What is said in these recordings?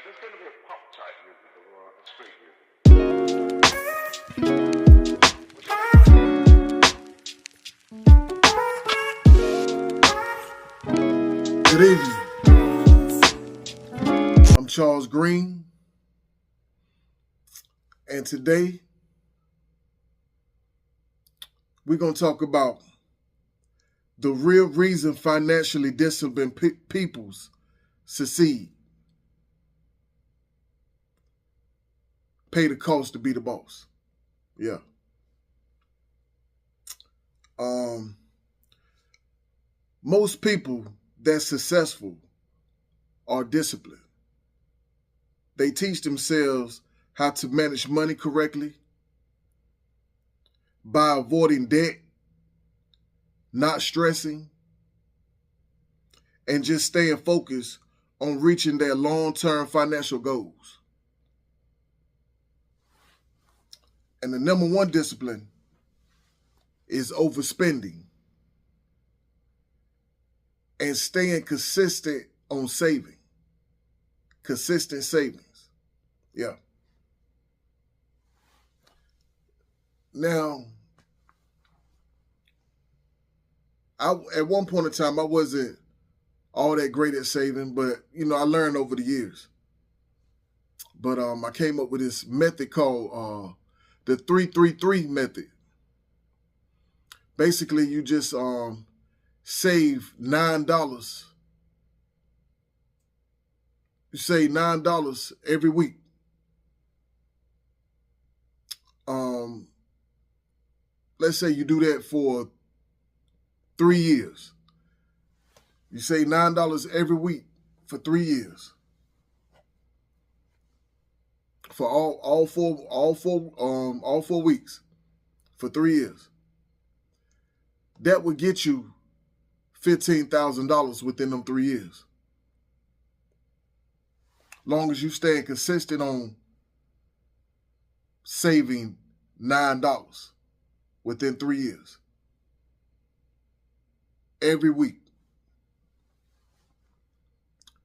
There's going to be a pop type music or a street music. Good evening. I'm Charles Green, and today we're going to talk about the real reason financially disciplined peoples succeed. Pay the cost to be the boss. Yeah. Most people that's successful are disciplined. They teach themselves how to manage money correctly by avoiding debt, not stressing, and just staying focused on reaching their long-term financial goals. And the number one discipline is overspending and staying consistent on saving. Consistent savings. Yeah. Now, at one point in time, I wasn't all that great at saving, but, I learned over the years. But I came up with this method called the 3-3-3 method. Basically, you just save $9. You save $9 every week. Let's say you do that for 3 years. You save $9 every week for 3 years. For all four weeks for 3 years. That would get you $15,000 within them 3 years. Long as you stay consistent on saving $9 within 3 years. Every week.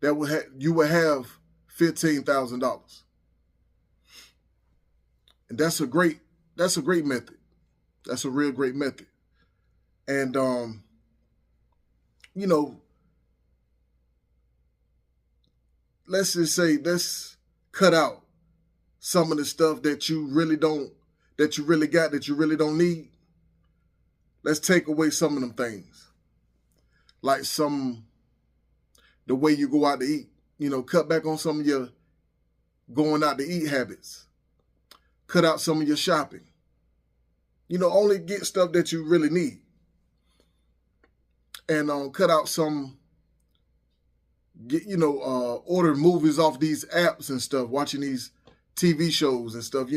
You will have $15,000. And that's a great method. That's a real great method. And let's just say, let's cut out some of the stuff that you really don't need. Let's take away some of them things. Like the way you go out to eat. Cut back on some of your going out to eat habits. Cut out some of your shopping. Only get stuff that you really need. And cut out some, order movies off these apps and stuff, watching these TV shows and stuff,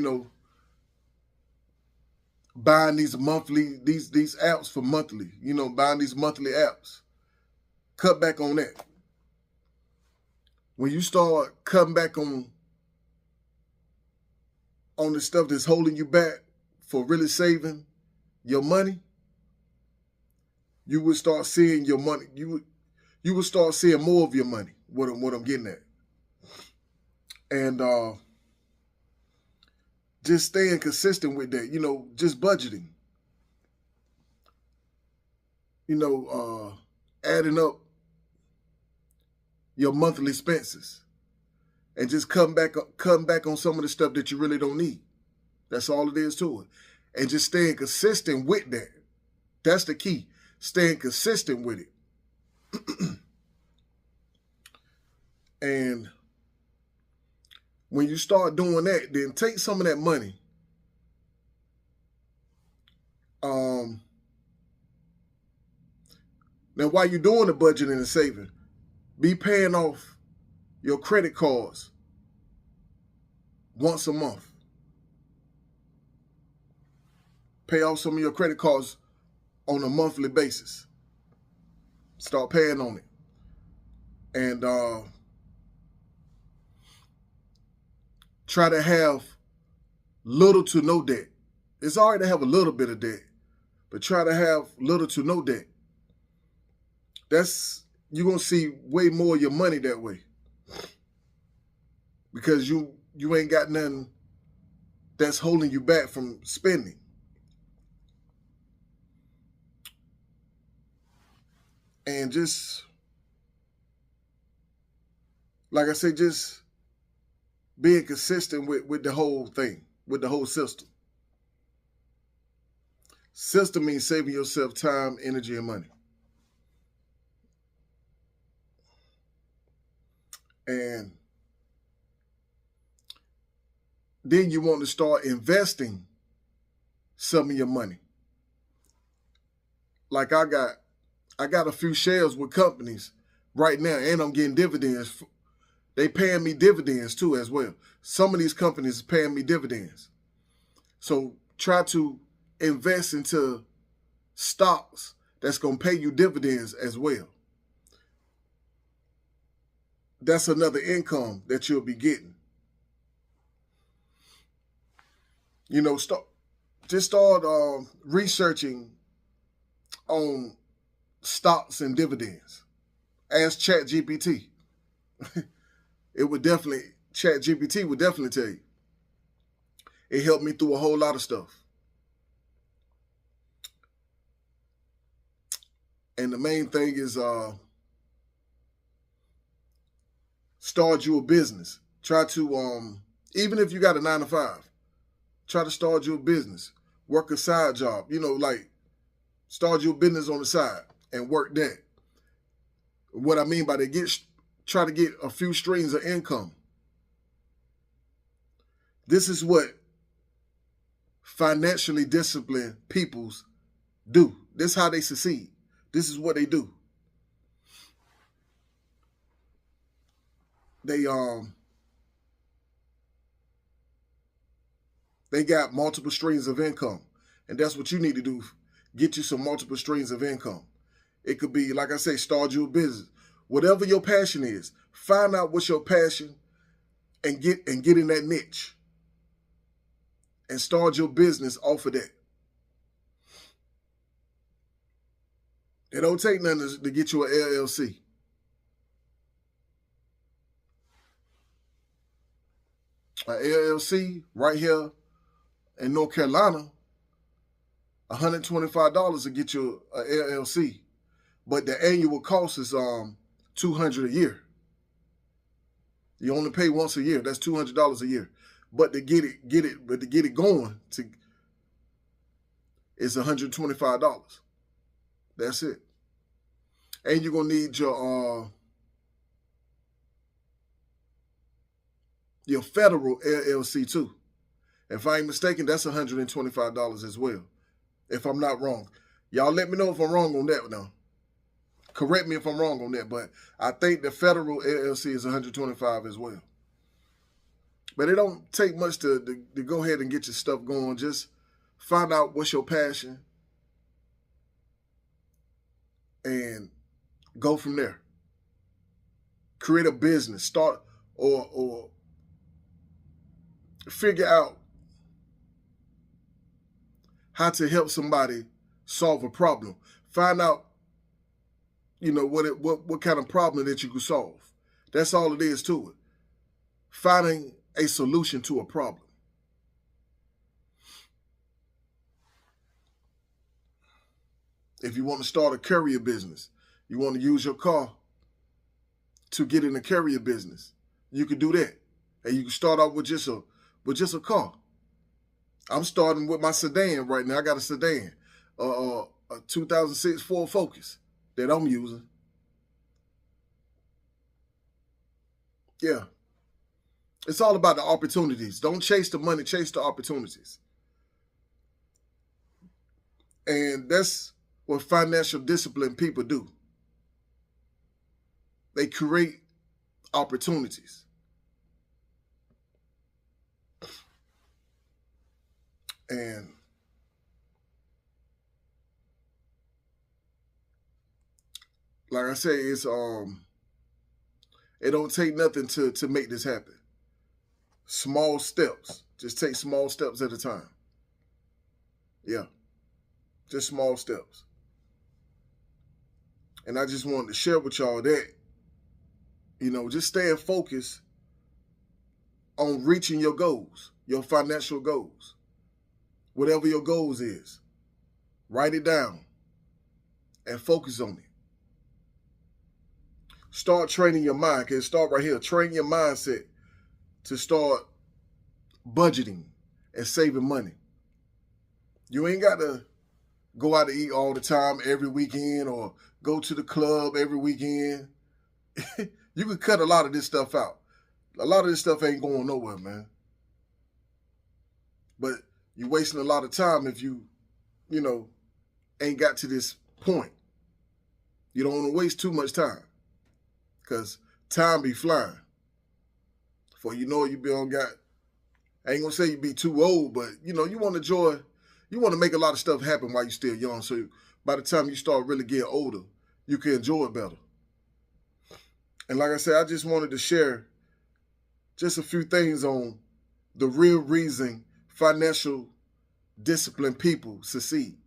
buying these apps for monthly, buying these monthly apps. Cut back on that. When you start cutting back on the stuff that's holding you back for really saving your money, you would start seeing your money. You would start seeing more of your money. What I'm getting at, and just staying consistent with that. Just budgeting. Adding up your monthly expenses, and just cutting back on some of the stuff that you really don't need. That's all it is to it, and just staying consistent with that. That's the key. Staying consistent with it. And when you start doing that, then take some of that money. Now, while you're doing the budgeting and saving, be paying off your credit cards once a month. Pay off some of your credit cards on a monthly basis. Start paying on it. And try to have little to no debt. It's all right to have a little bit of debt, but try to have little to no debt. You're going to see way more of your money that way. because you ain't got nothing that's holding you back from spending. And just, like I said, just being consistent with the whole thing, with the whole system. System means saving yourself time, energy, and money. And then you want to start investing some of your money. Like I got a few shares with companies right now, and I'm getting dividends. They paying me dividends too as well. Some of these companies are paying me dividends. So try to invest into stocks that's going to pay you dividends as well. That's another income that you'll be getting. You know, start researching on stocks and dividends. Ask ChatGPT. ChatGPT would definitely tell you. It helped me through a whole lot of stuff. And the main thing is start you a business. Try to, even if you got a 9-to-5, try to start your business. Work a side job. You know, like start your business on the side and work that. What I mean by that, try to get a few streams of income. This is what financially disciplined peoples do. This is how they succeed. This is what they do. They got multiple streams of income. And that's what you need to do. Get you some multiple streams of income. It could be, like I say, start your business. Whatever your passion is, find out what's your passion and get in that niche. And start your business off of that. It don't take nothing to get you an LLC. An LLC right here in North Carolina, $125 to get you an LLC. But the annual cost is $200 a year. You only pay once a year. That's $200 a year. But to get it going, it's $125. That's it. And you're gonna need your federal LLC too. If I ain't mistaken, that's $125 as well. If I'm not wrong. Y'all let me know if I'm wrong on that now. Correct me if I'm wrong on that, but I think the federal LLC is $125 as well. But it don't take much to go ahead and get your stuff going. Just find out what's your passion and go from there. Create a business. Start or figure out how to help somebody solve a problem. Find out, you know, what kind of problem that you can solve. That's all it is to it. Finding a solution to a problem. If you want to start a courier business, you want to use your car to get in the courier business, you can do that. And you can start out with just a car. I'm starting with my sedan right now. I got a sedan, a 2006 Ford Focus that I'm using. Yeah. It's all about the opportunities. Don't chase the money, chase the opportunities. And that's what financial discipline people do. They create opportunities. And like I say, it's it don't take nothing to make this happen. Small steps. Just take small steps at a time. Yeah. Just small steps. And I just wanted to share with y'all that, you know, just staying focused on reaching your goals, your financial goals. Whatever your goals is, write it down and focus on it. Start training your mind. Okay, start right here. Train your mindset to start budgeting and saving money. You ain't got to go out to eat all the time every weekend or go to the club every weekend. You can cut a lot of this stuff out. A lot of this stuff ain't going nowhere, man. But you're wasting a lot of time if you ain't got to this point. You don't want to waste too much time because time be flying. Before you know it, you be on I ain't going to say you be too old, but, you want to enjoy, you want to make a lot of stuff happen while you're still young. So by the time you start really getting older, you can enjoy it better. And like I said, I just wanted to share just a few things on the real reason financial disciplined people succeed.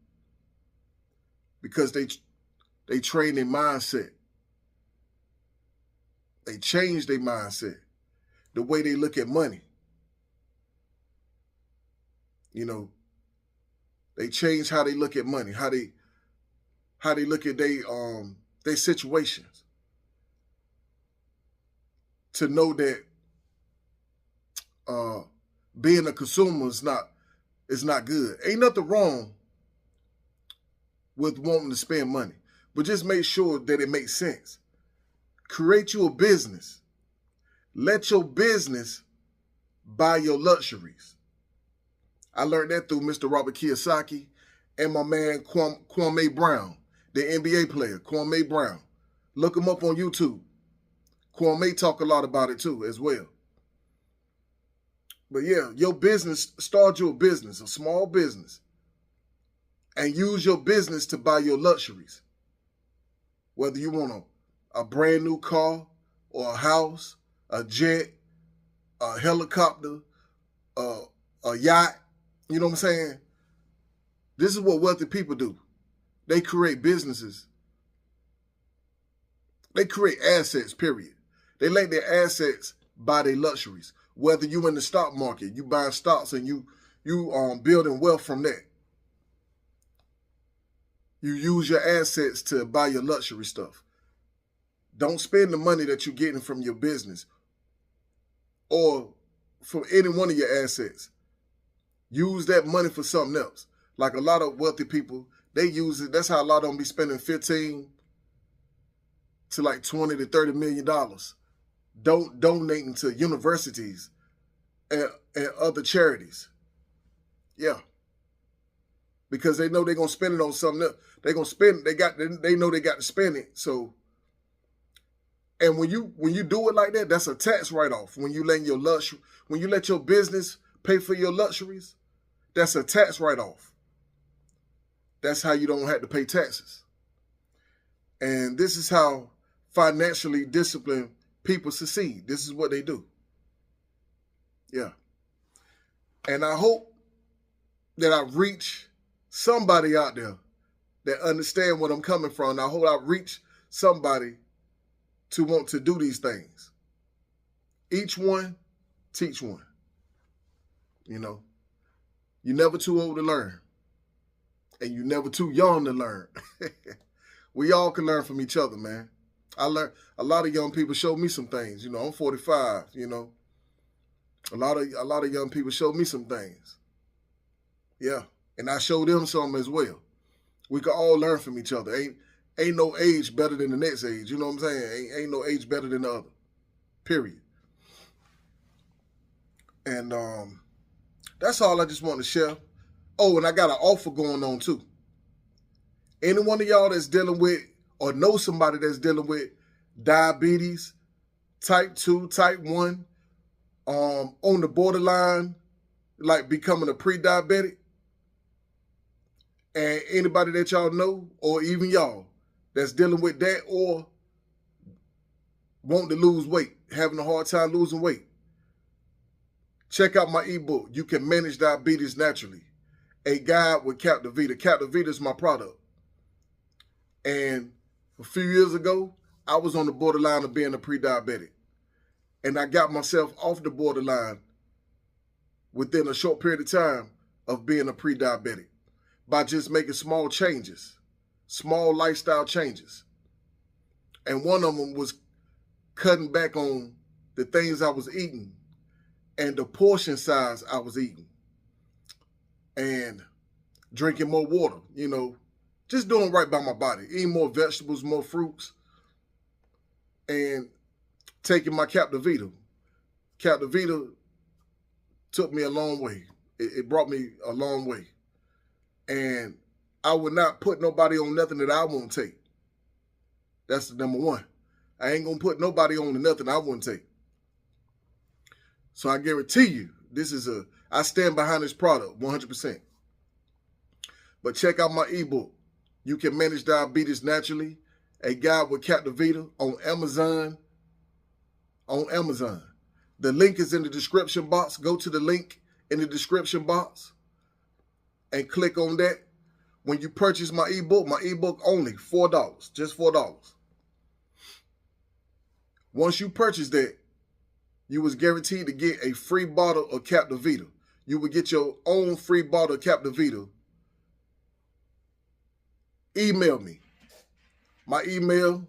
Because they train their mindset. They change their mindset. The way they look at money. They change how they look at money, how they look at their situations. To know that being a consumer is not good. Ain't nothing wrong with wanting to spend money, but just make sure that it makes sense. Create you a business. Let your business buy your luxuries. I learned that through Mr. Robert Kiyosaki and my man Kwame Brown, the NBA player, Kwame Brown. Look him up on YouTube. Kwame talk a lot about it too as well. But yeah, your business, start your business, a small business, and use your business to buy your luxuries. Whether you want a brand new car or a house, a jet, a helicopter, a yacht, you know what I'm saying? This is what wealthy people do. They create businesses. They create assets, period. They let their assets buy their luxuries. Whether you in the stock market, you buying stocks and you building wealth from that. You use your assets to buy your luxury stuff. Don't spend the money that you're getting from your business or from any one of your assets. Use that money for something else. Like a lot of wealthy people, they use it. That's how a lot of them be spending $15 to like $20 to $30 million. Donating to universities and other charities. Yeah. Because they know they're gonna spend it on something else. They're gonna spend it. They know they got to spend it. So, and when you do it like that, that's a tax write-off. When you let your business pay for your luxuries, that's a tax write-off. That's how you don't have to pay taxes. And this is how financially disciplined people succeed. This is what they do. Yeah. And I hope that I reach somebody out there that understand what I'm coming from. And I hope I reach somebody to want to do these things. Each one, teach one. You're never too old to learn. And you're never too young to learn. We all can learn from each other, man. I learned, a lot of young people showed me some things. I'm 45, A lot of young people showed me some things. Yeah. And I showed them some as well. We can all learn from each other. Ain't no age better than the next age. You know what I'm saying? Ain't no age better than the other. Period. And that's all I just want to share. Oh, and I got an offer going on too. Any one of y'all that's dealing with or know somebody that's dealing with diabetes, type 2, type 1, on the borderline, like becoming a pre-diabetic, and anybody that y'all know, or even y'all, that's dealing with that or wanting to lose weight, having a hard time losing weight, check out my ebook, You Can Manage Diabetes Naturally, a guide with Captivita. Captivita is my product. And a few years ago, I was on the borderline of being a pre-diabetic. And I got myself off the borderline within a short period of time of being a pre-diabetic by just making small changes, small lifestyle changes. And one of them was cutting back on the things I was eating and the portion size I was eating, and drinking more water, just doing right by my body, eating more vegetables, more fruits, and taking my Captivita. Captivita took me a long way. It brought me a long way. And I would not put nobody on nothing that I won't take. That's the number one. I ain't going to put nobody on to nothing I wouldn't take. So I guarantee you, I stand behind this product 100%. But check out my ebook, You Can Manage Diabetes Naturally, a guide with Captivita, on Amazon. The link is in the description box. Go to the link in the description box and click on that. When you purchase my ebook only $4, just $4. Once you purchase that, you was guaranteed to get a free bottle of Captivita. You would get your own free bottle of Captivita. Email me. My email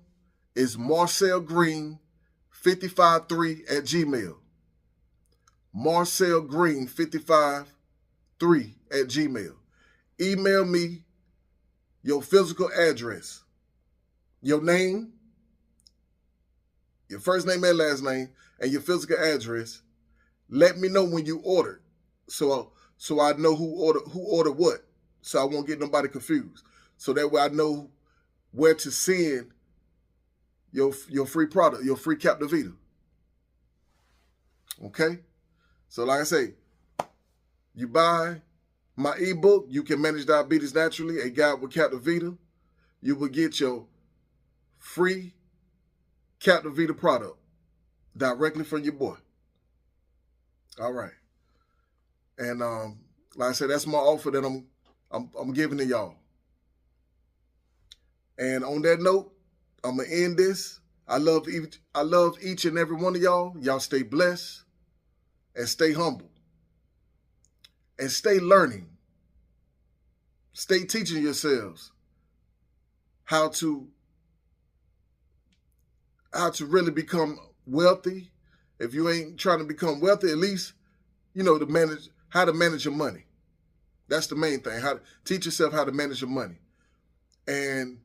is marcelgreen553@gmail. marcelgreen553@gmail. Email me your physical address, your name, your first name and last name, and your physical address. Let me know when you ordered, so I know who ordered what, so I won't get nobody confused. So that way I know where to send your free product, your free Captivita. Okay? So like I say, you buy my ebook, You Can Manage Diabetes Naturally, a guide with Captivita, you will get your free Captivita product directly from your boy. All right. And like I said, that's my offer that I'm giving to y'all. And on that note, I'm gonna end this. I love each and every one of y'all. Y'all stay blessed and stay humble and stay learning. Stay teaching yourselves how to really become wealthy. If you ain't trying to become wealthy, at least how to manage your money. That's the main thing. How to teach yourself how to manage your money, and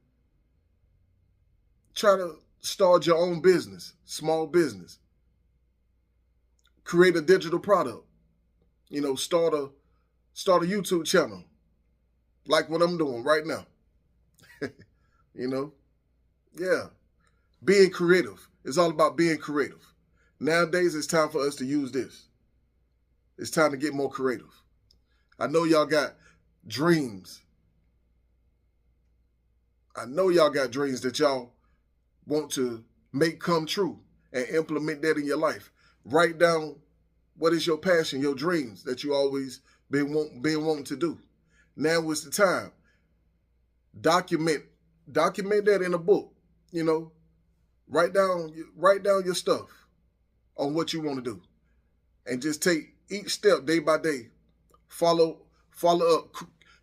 try to start your own business, small business. Create a digital product. Start a YouTube channel, like what I'm doing right now. Yeah. Being creative. It's all about being creative. Nowadays, it's time for us to use this. It's time to get more creative. I know y'all got dreams. I know y'all got dreams that y'all want to make come true and implement that in your life. Write down what is your passion, your dreams that you always been wanting to do. Now is the time. Document that in a book. Write down your stuff on what you want to do, and just take each step day by day. Follow up.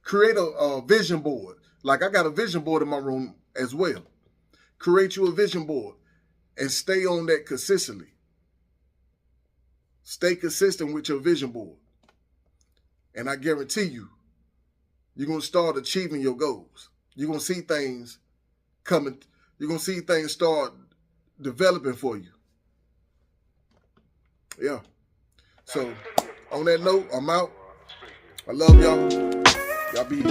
Create a vision board. Like I got a vision board in my room as well. Create you a vision board and stay on that consistently. Stay consistent with your vision board. And I guarantee you're going to start achieving your goals. You're going to see things coming. You're going to see things start developing for you. Yeah. So on that note, I'm out. I love y'all. Y'all be